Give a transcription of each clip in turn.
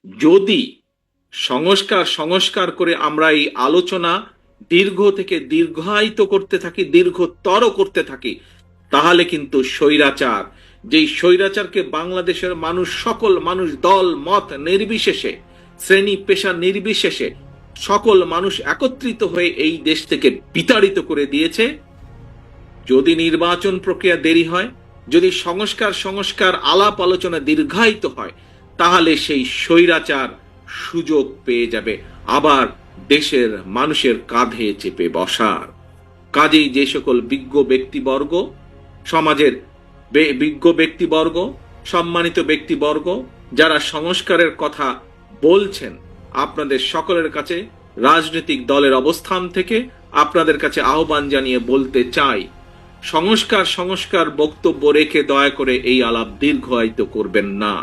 যদি সংস্কার সংস্কার করে আমরা এই আলোচনা দীর্ঘ থেকে দীর্ঘায়িত করতে থাকি, দীর্ঘতর করতে থাকি, তাহলে কিন্তু স্বৈরাচার, যেই স্বৈরাচারকে বাংলাদেশের মানুষ, সকল মানুষ, দল মত নির্বিশেষে, শ্রেণী পেশা নির্বিশেষে সকল মানুষ একত্রিত হয়ে এই দেশ থেকে বিতাড়িত করে দিয়েছে, যদি নির্বাচন প্রক্রিয়া দেরি হয়, যদি সংস্কার আলাপ আলোচনা দীর্ঘায়িত হয়, তাহলে সেই স্বৈরাচার সুযোগ পেয়ে যাবে আবার দেশের মানুষের কাঁধে চেপে বসার। কাজেই যে সকল বিজ্ঞ ব্যক্তিবর্গ, সমাজের বিজ্ঞ ব্যক্তিবর্গ, সম্মানিত ব্যক্তিবর্গ যারা সংস্কারের কথা বলছেন, আপনাদের সকলের কাছে রাজনৈতিক দলের অবস্থান থেকে আপনাদের কাছে আহ্বান জানিয়ে বলতে চাই, সংস্কার বক্তব্য রেখে দয়া করে এই আলাপ দীর্ঘায়িত করবেন না।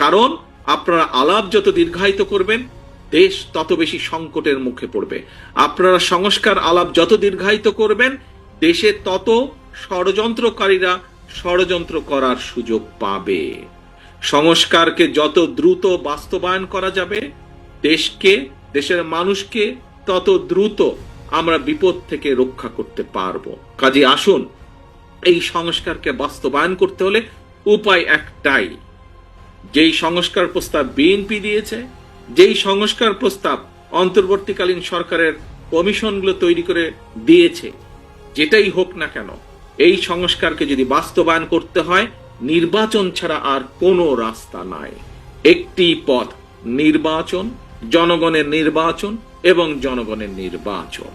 কারণ আপনারা আলাপ যত দীর্ঘায়িত করবেন, দেশ তত বেশি সংকটের মুখে পড়বে। আপনারা সংস্কার আলাপ যত দীর্ঘায়িত করবেন, দেশে তত ষড়যন্ত্রকারীরা ষড়যন্ত্র করার সুযোগ পাবে। সংস্কারকে যত দ্রুত বাস্তবায়ন করা যাবে, দেশকে, দেশের মানুষকে তত দ্রুত আমরা বিপদ থেকে রক্ষা করতে পারবো। কাজে আসুন, এই সংস্কারকে বাস্তবায়ন করতে হলে উপায় একটাই। যেই সংস্কার প্রস্তাব বিএনপি দিয়েছে, যেই সংস্কার প্রস্তাব অন্তর্বর্তীকালীন সরকারের কমিশনগুলো তৈরি করে দিয়েছে, যেটাই হোক না কেন, এই সংস্কারকে যদি বাস্তবায়ন করতে হয়, নির্বাচন ছাড়া আর কোনো রাস্তা নাই। একটি পথ, নির্বাচন, জনগণের নির্বাচন এবং জনগণের নির্বাচন।